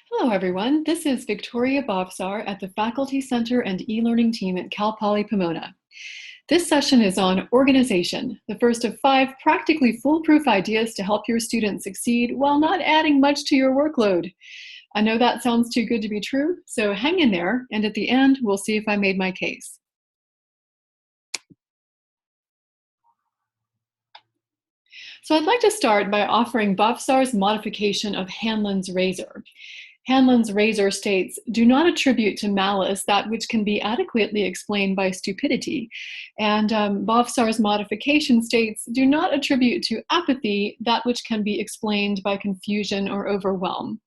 Hello, everyone. This is Victoria Bobsar at the Faculty Center and e-learning team at Cal Poly Pomona. This session is on organization, the first of 5 practically foolproof ideas to help your students succeed while not adding much to your workload. I know that sounds too good to be true, so hang in there, and at the end, we'll see if I made my case. So I'd like to start by offering Bofsar's modification of Hanlon's razor. Hanlon's razor states, "Do not attribute to malice that which can be adequately explained by stupidity." And Bofsar's modification states, "Do not attribute to apathy that which can be explained by confusion or overwhelm."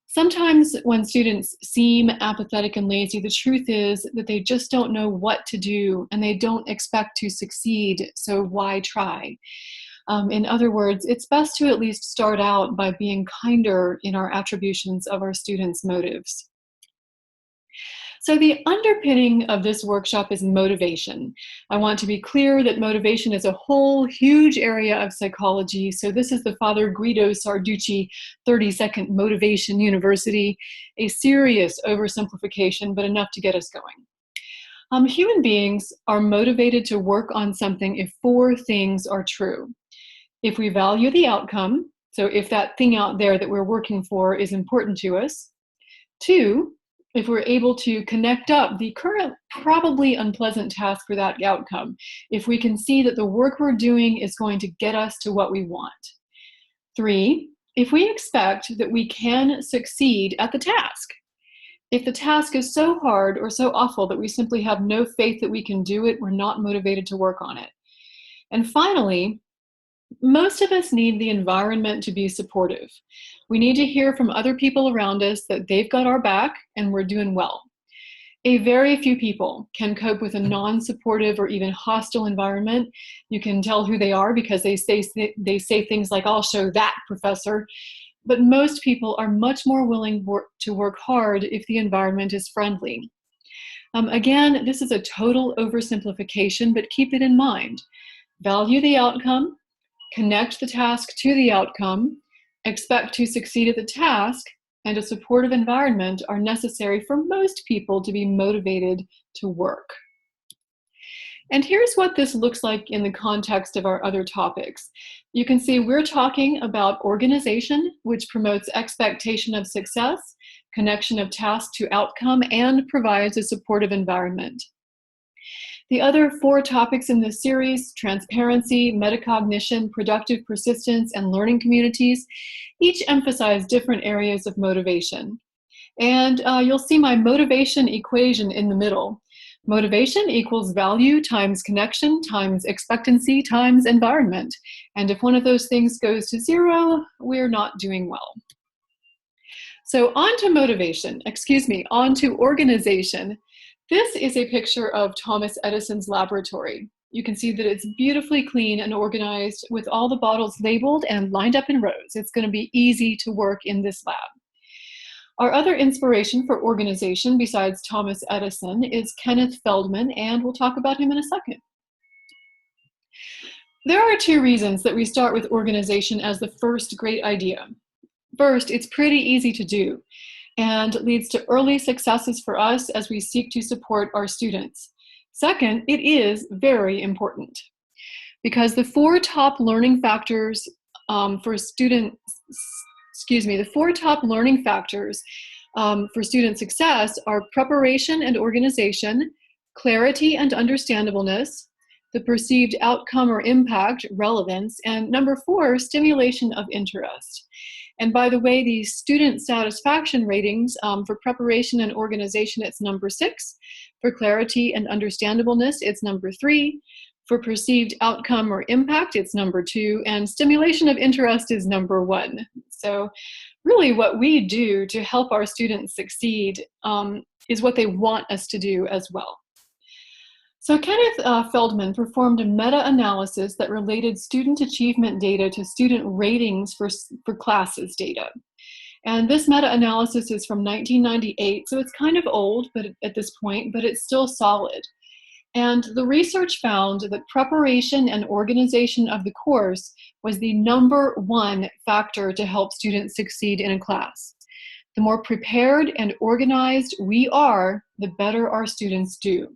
Sometimes when students seem apathetic and lazy, the truth is that they just don't know what to do and they don't expect to succeed, so why try? In other words, it's best to at least start out by being kinder in our attributions of our students' motives. So the underpinning of this workshop is motivation. I want to be clear that motivation is a whole huge area of psychology. So this is the Father Guido Sarducci 30-second Motivation University, a serious oversimplification, but enough to get us going. Human beings are motivated to work on something if 4 things are true. If we value the outcome, so if that thing out there that we're working for is important to us. 2, if we're able to connect up the current probably unpleasant task for that outcome, if we can see that the work we're doing is going to get us to what we want. 3, if we expect that we can succeed at the task. If the task is so hard or so awful that we simply have no faith that we can do it, we're not motivated to work on it. And finally, most of us need the environment to be supportive. We need to hear from other people around us that they've got our back and we're doing well. A very few people can cope with a non-supportive or even hostile environment. You can tell who they are because they say things like, "I'll show that, professor." But most people are much more willing to work hard if the environment is friendly. Again, this is a total oversimplification, but keep it in mind. Value the outcome, connect the task to the outcome, expect to succeed at the task, and a supportive environment are necessary for most people to be motivated to work. And here's what this looks like in the context of our other topics. You can see we're talking about organization, which promotes expectation of success, connection of task to outcome, and provides a supportive environment. The other 4 topics in this series, transparency, metacognition, productive persistence, and learning communities, each emphasize different areas of motivation. And you'll see my motivation equation in the middle. Motivation equals value times connection times expectancy times environment. And if one of those things goes to 0, we're not doing well. So on to organization. This is a picture of Thomas Edison's laboratory. You can see that it's beautifully clean and organized with all the bottles labeled and lined up in rows. It's going to be easy to work in this lab. Our other inspiration for organization besides Thomas Edison is Kenneth Feldman, and we'll talk about him in a second. There are 2 reasons that we start with organization as the first great idea. First, it's pretty easy to do and leads to early successes for us as we seek to support our students. Second, it is very important because the 4 top learning factors for student success are preparation and organization, clarity and understandableness, the perceived outcome or impact, relevance, and number 4, stimulation of interest. And by the way, the student satisfaction ratings for preparation and organization, it's number 6. For clarity and understandableness, it's number 3. For perceived outcome or impact, it's number 2. And stimulation of interest is number 1. So really what we do to help our students succeed is what they want us to do as well. So Kenneth Feldman performed a meta-analysis that related student achievement data to student ratings for classes data. And this meta-analysis is from 1998, so it's kind of old at this point, but it's still solid. And the research found that preparation and organization of the course was the number 1 factor to help students succeed in a class. The more prepared and organized we are, the better our students do.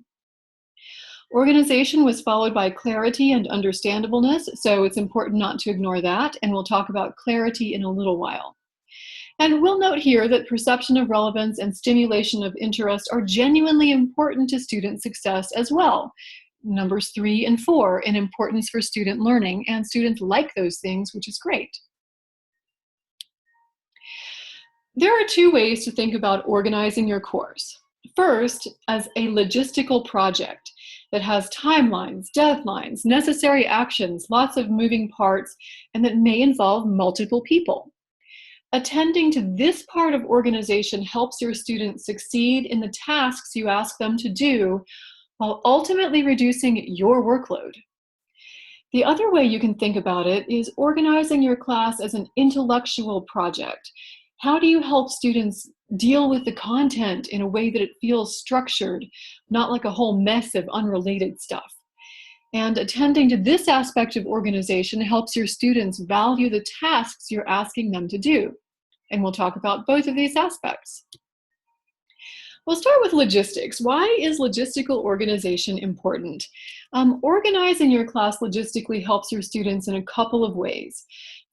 Organization was followed by clarity and understandableness, so it's important not to ignore that, and we'll talk about clarity in a little while. And we'll note here that perception of relevance and stimulation of interest are genuinely important to student success as well. Numbers 3 and 4 in importance for student learning, and students like those things, which is great. There are two ways to think about organizing your course. First, as a logistical project that has timelines, deadlines, necessary actions, lots of moving parts, and that may involve multiple people. Attending to this part of organization helps your students succeed in the tasks you ask them to do, while ultimately reducing your workload. The other way you can think about it is organizing your class as an intellectual project. How do you help students deal with the content in a way that it feels structured, not like a whole mess of unrelated stuff? And attending to this aspect of organization helps your students value the tasks you're asking them to do. And we'll talk about both of these aspects. We'll start with logistics. Why is logistical organization important? Organizing your class logistically helps your students in a couple of ways.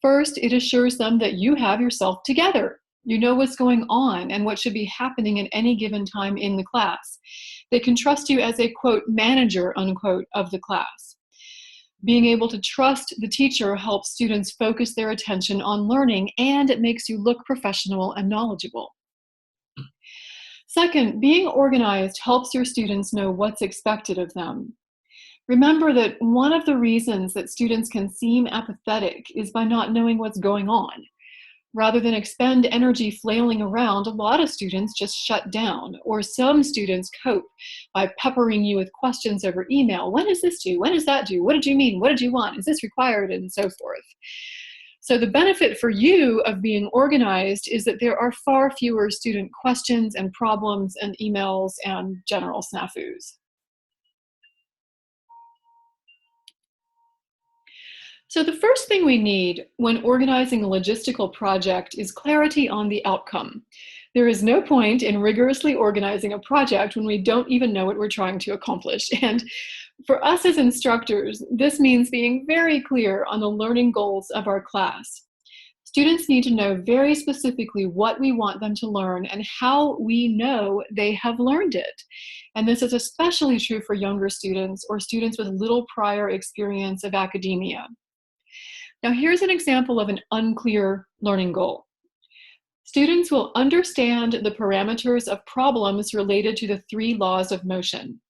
First, it assures them that you have yourself together. You know what's going on and what should be happening at any given time in the class. They can trust you as a, quote, manager, unquote, of the class. Being able to trust the teacher helps students focus their attention on learning, and it makes you look professional and knowledgeable. Second, being organized helps your students know what's expected of them. Remember that one of the reasons that students can seem apathetic is by not knowing what's going on. Rather than expend energy flailing around, a lot of students just shut down, or some students cope by peppering you with questions over email. When does this do? When does that do? What did you mean? What did you want? Is this required? And so forth. So the benefit for you of being organized is that there are far fewer student questions and problems and emails and general snafus. So the first thing we need when organizing a logistical project is clarity on the outcome. There is no point in rigorously organizing a project when we don't even know what we're trying to accomplish. And for us as instructors, this means being very clear on the learning goals of our class. Students need to know very specifically what we want them to learn and how we know they have learned it. And this is especially true for younger students or students with little prior experience of academia. Now, here's an example of an unclear learning goal. Students will understand the parameters of problems related to the 3 laws of motion.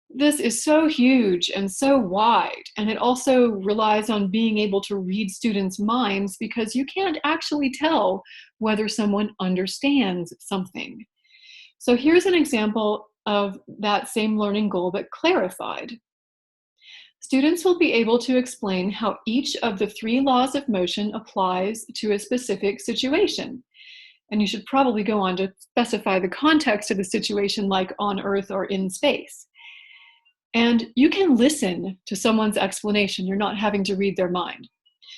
This is so huge and so wide, and it also relies on being able to read students' minds because you can't actually tell whether someone understands something. So here's an example of that same learning goal but clarified. Students will be able to explain how each of the 3 laws of motion applies to a specific situation. And you should probably go on to specify the context of the situation, like on Earth or in space. And you can listen to someone's explanation. You're not having to read their mind.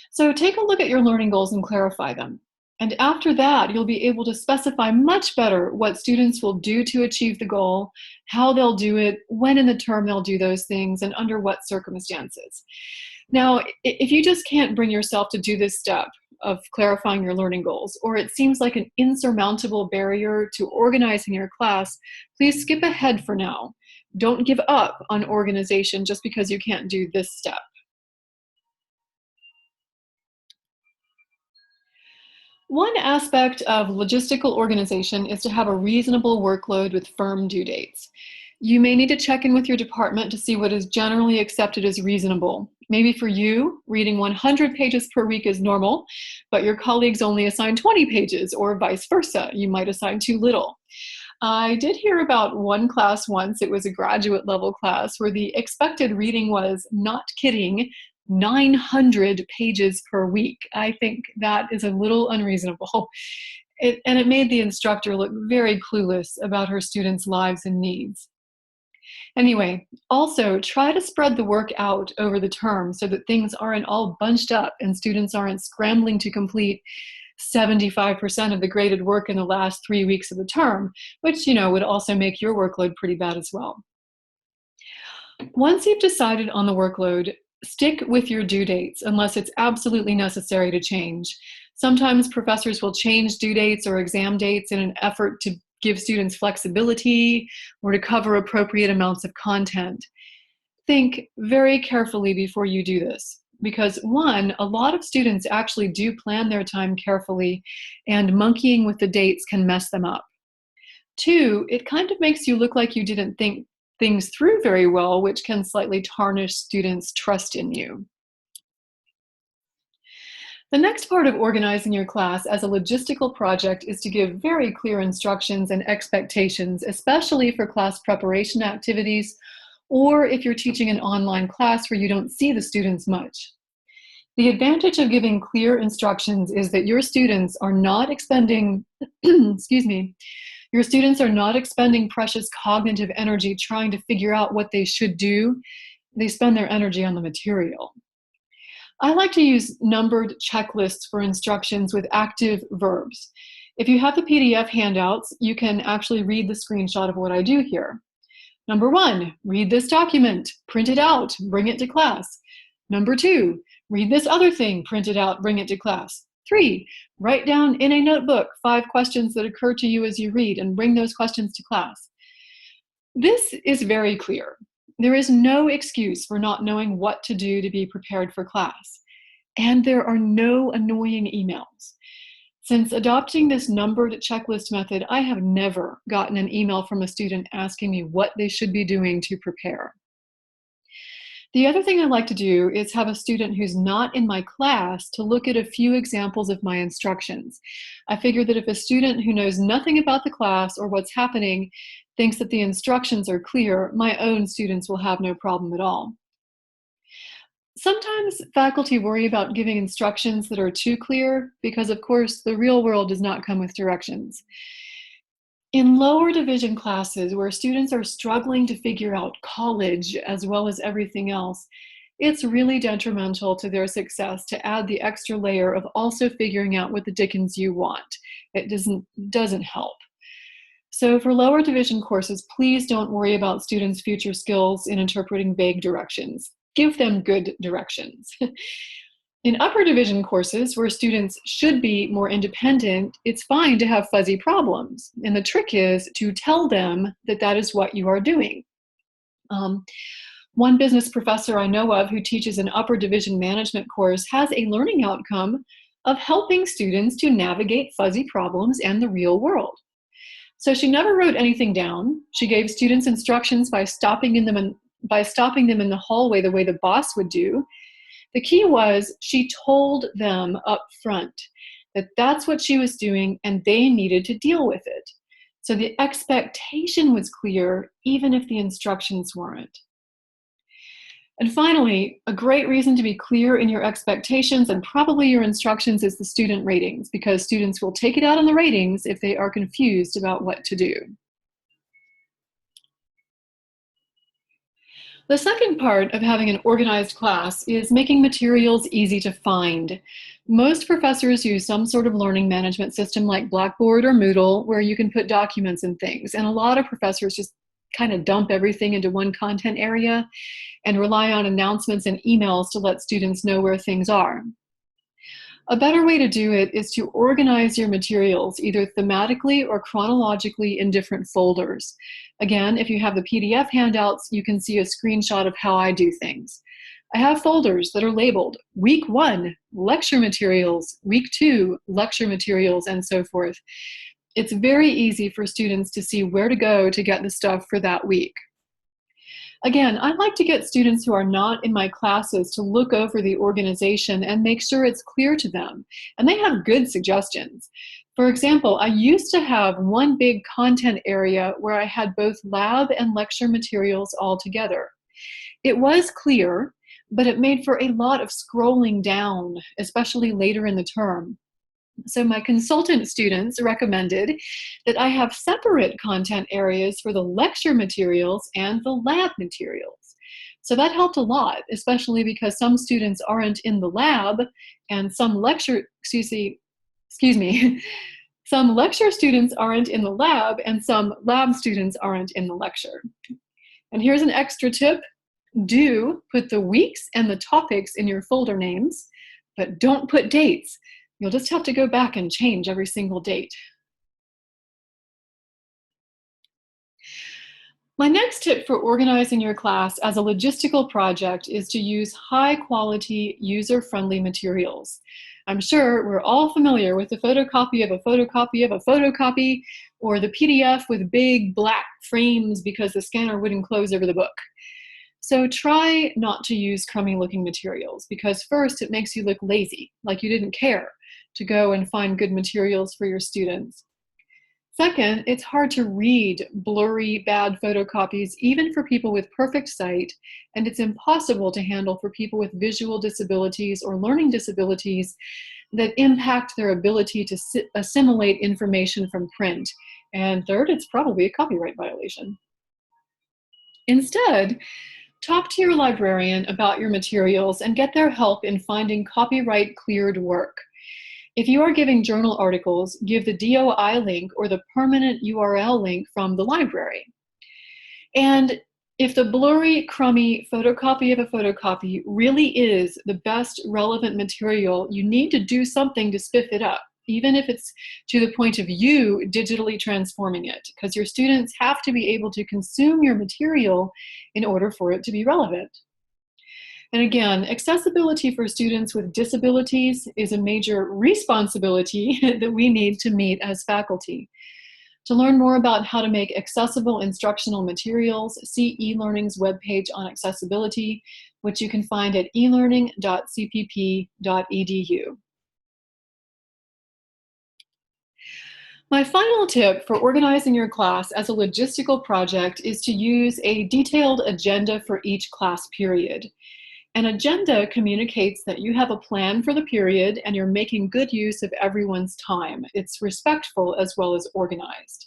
So take a look at your learning goals and clarify them. And after that, you'll be able to specify much better what students will do to achieve the goal, how they'll do it, when in the term they'll do those things, and under what circumstances. Now, if you just can't bring yourself to do this step of clarifying your learning goals, or it seems like an insurmountable barrier to organizing your class, please skip ahead for now. Don't give up on organization just because you can't do this step. One aspect of logistical organization is to have a reasonable workload with firm due dates. You may need to check in with your department to see what is generally accepted as reasonable. Maybe for you, reading 100 pages per week is normal, but your colleagues only assign 20 pages, or vice versa. You might assign too little. I did hear about one class once, it was a graduate level class, where the expected reading was, not kidding, 900 pages per week. I think that is a little unreasonable. And it made the instructor look very clueless about her students' lives and needs. Anyway, also try to spread the work out over the term so that things aren't all bunched up and students aren't scrambling to complete 75% of the graded work in the last 3 weeks of the term, which, would also make your workload pretty bad as well. Once you've decided on the workload, stick with your due dates unless it's absolutely necessary to change. Sometimes professors will change due dates or exam dates in an effort to give students flexibility or to cover appropriate amounts of content. Think very carefully before you do this, because one, a lot of students actually do plan their time carefully, and monkeying with the dates can mess them up. Two, it kind of makes you look like you didn't think things through very well, which can slightly tarnish students' trust in you. The next part of organizing your class as a logistical project is to give very clear instructions and expectations, especially for class preparation activities, or if you're teaching an online class where you don't see the students much. The advantage of giving clear instructions is that your students are not expending, excuse me, your students are not expending precious cognitive energy trying to figure out what they should do. They spend their energy on the material. I like to use numbered checklists for instructions with active verbs. If you have the PDF handouts, you can actually read the screenshot of what I do here. Number 1, read this document, print it out, bring it to class. Number 2, read this other thing, print it out, bring it to class. 3, write down in a notebook 5 questions that occur to you as you read and bring those questions to class. This is very clear. There is no excuse for not knowing what to do to be prepared for class. And there are no annoying emails. Since adopting this numbered checklist method, I have never gotten an email from a student asking me what they should be doing to prepare. The other thing I like to do is have a student who's not in my class to look at a few examples of my instructions. I figure that if a student who knows nothing about the class or what's happening thinks that the instructions are clear, my own students will have no problem at all. Sometimes faculty worry about giving instructions that are too clear because, of course, the real world does not come with directions. In lower division classes where students are struggling to figure out college as well as everything else, it's really detrimental to their success to add the extra layer of also figuring out what the dickens you want. It doesn't help. So for lower division courses, please don't worry about students' future skills in interpreting vague directions. Give them good directions. In upper division courses where students should be more independent, it's fine to have fuzzy problems. And the trick is to tell them that that is what you are doing. One business professor I know of who teaches an upper division management course has a learning outcome of helping students to navigate fuzzy problems and the real world. So she never wrote anything down. She gave students instructions by stopping them in the hallway the way the boss would do. The key was she told them up front that that's what she was doing and they needed to deal with it. So the expectation was clear, even if the instructions weren't. And finally, a great reason to be clear in your expectations and probably your instructions is the student ratings, because students will take it out on the ratings if they are confused about what to do. The second part of having an organized class is making materials easy to find. Most professors use some sort of learning management system like Blackboard or Moodle where you can put documents and things. And a lot of professors just kind of dump everything into one content area and rely on announcements and emails to let students know where things are. A better way to do it is to organize your materials either thematically or chronologically in different folders. Again, if you have the PDF handouts, you can see a screenshot of how I do things. I have folders that are labeled Week 1, lecture materials, Week 2, lecture materials, and so forth. It's very easy for students to see where to go to get the stuff for that week. Again, I like to get students who are not in my classes to look over the organization and make sure it's clear to them. And they have good suggestions. For example, I used to have one big content area where I had both lab and lecture materials all together. It was clear, but it made for a lot of scrolling down, especially later in the term. So my consultant students recommended that I have separate content areas for the lecture materials and the lab materials. So that helped a lot, especially because some students aren't in the lab and some excuse me, some lecture students aren't in the lab and some lab students aren't in the lecture. And here's an extra tip. Do put the weeks and the topics in your folder names, but don't put dates. You'll just have to go back and change every single date. My next tip for organizing your class as a logistical project is to use high-quality, user-friendly materials. I'm sure we're all familiar with the photocopy of a photocopy of a photocopy, or the PDF with big black frames because the scanner wouldn't close over the book. So try not to use crummy-looking materials, because first, it makes you look lazy, like you didn't care to go and find good materials for your students. Second, it's hard to read blurry, bad photocopies, even for people with perfect sight, and it's impossible to handle for people with visual disabilities or learning disabilities that impact their ability to assimilate information from print. And third, it's probably a copyright violation. Instead, talk to your librarian about your materials and get their help in finding copyright-cleared work. If you are giving journal articles, give the DOI link or the permanent URL link from the library. And if the blurry, crummy photocopy of a photocopy really is the best relevant material, you need to do something to spiff it up, even if it's to the point of you digitally transforming it, because your students have to be able to consume your material in order for it to be relevant. And again, accessibility for students with disabilities is a major responsibility that we need to meet as faculty. To learn more about how to make accessible instructional materials, see eLearning's webpage on accessibility, which you can find at elearning.cpp.edu. My final tip for organizing your class as a logistical project is to use a detailed agenda for each class period. An agenda communicates that you have a plan for the period and you're making good use of everyone's time. It's respectful as well as organized.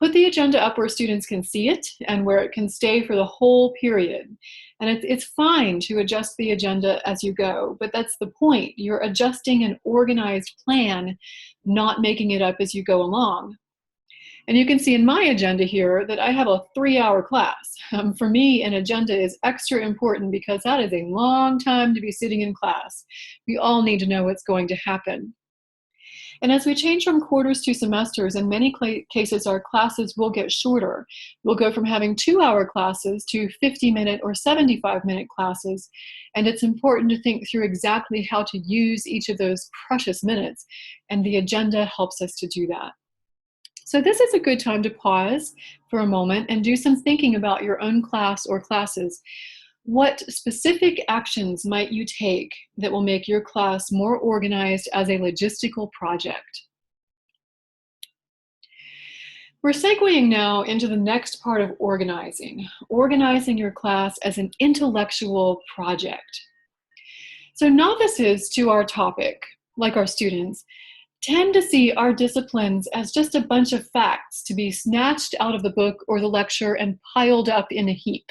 Put the agenda up where students can see it and where it can stay for the whole period. And it's fine to adjust the agenda as you go, but that's the point. You're adjusting an organized plan, not making it up as you go along. And you can see in my agenda here that I have a 3-hour class. For me, an agenda is extra important because that is a long time to be sitting in class. We all need to know what's going to happen. And as we change from quarters to semesters, in many cases, our classes will get shorter. We'll go from having 2-hour classes to 50-minute or 75-minute classes. And it's important to think through exactly how to use each of those precious minutes. And the agenda helps us to do that. So this is a good time to pause for a moment and do some thinking about your own class or classes. What specific actions might you take that will make your class more organized as a logistical project? We're segueing now into the next part of organizing your class as an intellectual project. So novices to our topic, like our students, tend to see our disciplines as just a bunch of facts to be snatched out of the book or the lecture and piled up in a heap.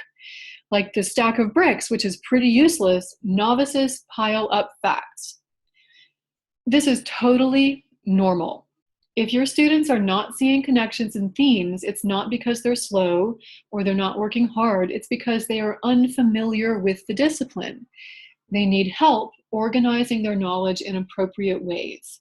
Like the stack of bricks, which is pretty useless, novices pile up facts. This is totally normal. If your students are not seeing connections and themes, it's not because they're slow or they're not working hard, it's because they are unfamiliar with the discipline. They need help organizing their knowledge in appropriate ways.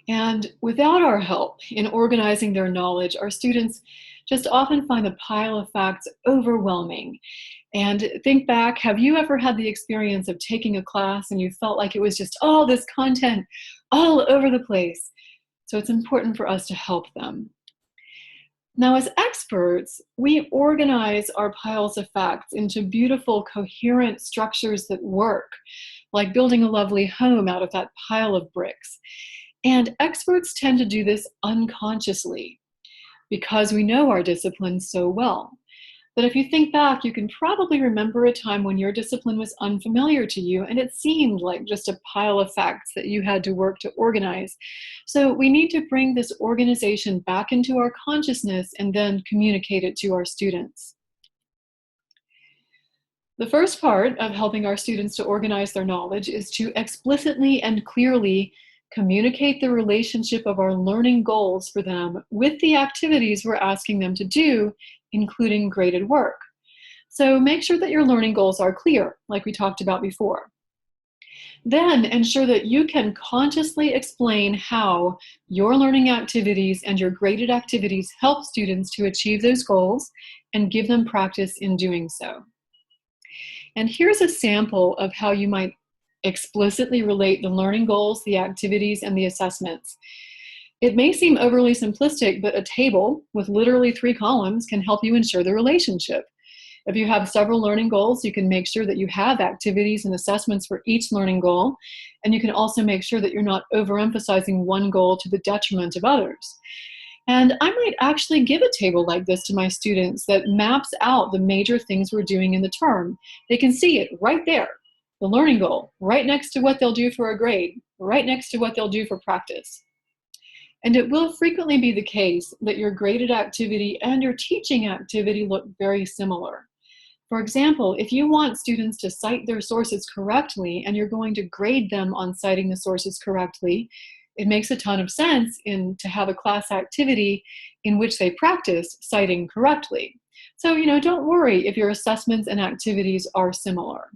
And without our help in organizing their knowledge, our students just often find the pile of facts overwhelming. And think back, have you ever had the experience of taking a class and you felt like it was just all this content all over the place? So it's important for us to help them. Now, as experts, we organize our piles of facts into beautiful, coherent structures that work, like building a lovely home out of that pile of bricks. And experts tend to do this unconsciously because we know our discipline so well. But if you think back, you can probably remember a time when your discipline was unfamiliar to you and it seemed like just a pile of facts that you had to work to organize. So we need to bring this organization back into our consciousness and then communicate it to our students. The first part of helping our students to organize their knowledge is to explicitly and clearly communicate the relationship of our learning goals for them with the activities we're asking them to do, including graded work. So make sure that your learning goals are clear, like we talked about before. Then ensure that you can consciously explain how your learning activities and your graded activities help students to achieve those goals and give them practice in doing so. And here's a sample of how you might explicitly relate the learning goals, the activities, and the assessments. It may seem overly simplistic, but a table with literally 3 columns can help you ensure the relationship. If you have several learning goals, you can make sure that you have activities and assessments for each learning goal, and you can also make sure that you're not overemphasizing one goal to the detriment of others. And I might actually give a table like this to my students that maps out the major things we're doing in the term. They can see it right there, the learning goal, right next to what they'll do for a grade, right next to what they'll do for practice. And it will frequently be the case that your graded activity and your teaching activity look very similar. For example, if you want students to cite their sources correctly and you're going to grade them on citing the sources correctly, it makes a ton of sense to have a class activity in which they practice citing correctly. So, don't worry if your assessments and activities are similar.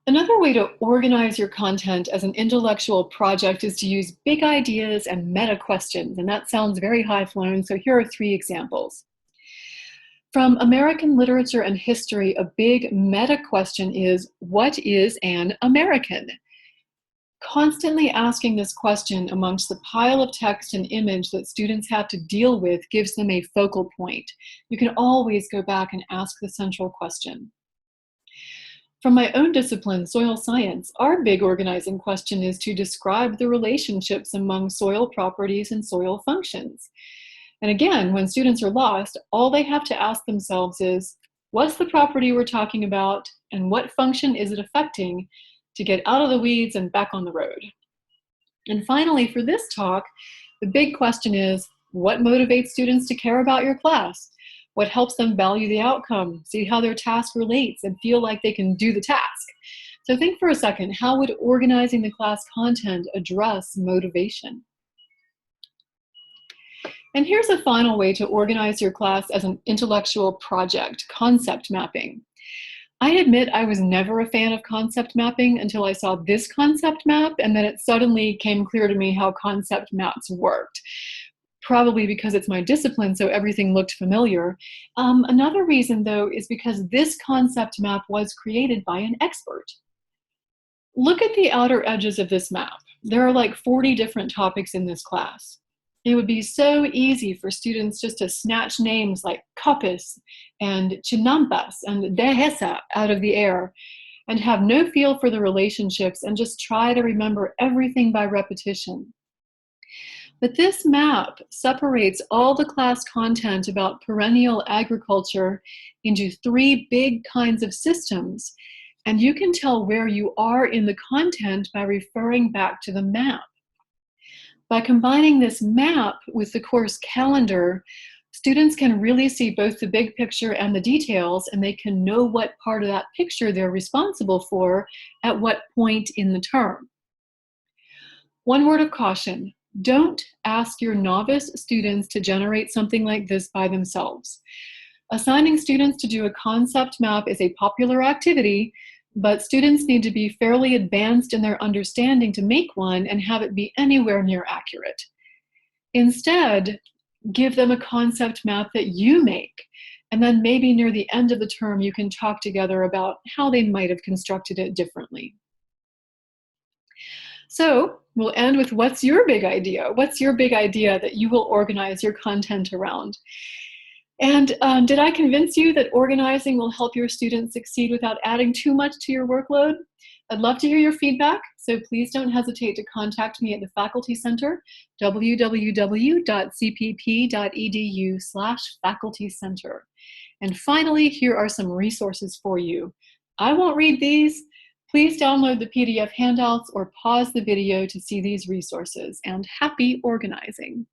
Another way to organize your content as an intellectual project is to use big ideas and meta questions, and that sounds very high-flown, so here are 3 examples. From American literature and history, a big meta question is, what is an American? Constantly asking this question amongst the pile of text and image that students have to deal with gives them a focal point. You can always go back and ask the central question. From my own discipline, soil science, our big organizing question is to describe the relationships among soil properties and soil functions. And again, when students are lost, all they have to ask themselves is, what's the property we're talking about, and what function is it affecting, to get out of the weeds and back on the road. And finally, for this talk, the big question is, what motivates students to care about your class? What helps them value the outcome, see how their task relates, and feel like they can do the task? So think for a second, how would organizing the class content address motivation? And here's a final way to organize your class as an intellectual project, concept mapping. I admit I was never a fan of concept mapping until I saw this concept map, and then it suddenly came clear to me how concept maps worked. Probably because it's my discipline, so everything looked familiar. Another reason, though, is because this concept map was created by an expert. Look at the outer edges of this map. There are like 40 different topics in this class. It would be so easy for students just to snatch names like Coppice and Chinampas and Dehesa out of the air and have no feel for the relationships and just try to remember everything by repetition. But this map separates all the class content about perennial agriculture into 3 big kinds of systems, and you can tell where you are in the content by referring back to the map. By combining this map with the course calendar, students can really see both the big picture and the details, and they can know what part of that picture they're responsible for at what point in the term. One word of caution. Don't ask your novice students to generate something like this by themselves. Assigning students to do a concept map is a popular activity, but students need to be fairly advanced in their understanding to make one and have it be anywhere near accurate. Instead, give them a concept map that you make, and then maybe near the end of the term you can talk together about how they might have constructed it differently. So we'll end with, what's your big idea? What's your big idea that you will organize your content around? And did I convince you that organizing will help your students succeed without adding too much to your workload? I'd love to hear your feedback, so please don't hesitate to contact me at the Faculty Center, www.cpp.edu/Faculty Center. And finally, here are some resources for you. I won't read these. Please download the PDF handouts or pause the video to see these resources, and happy organizing.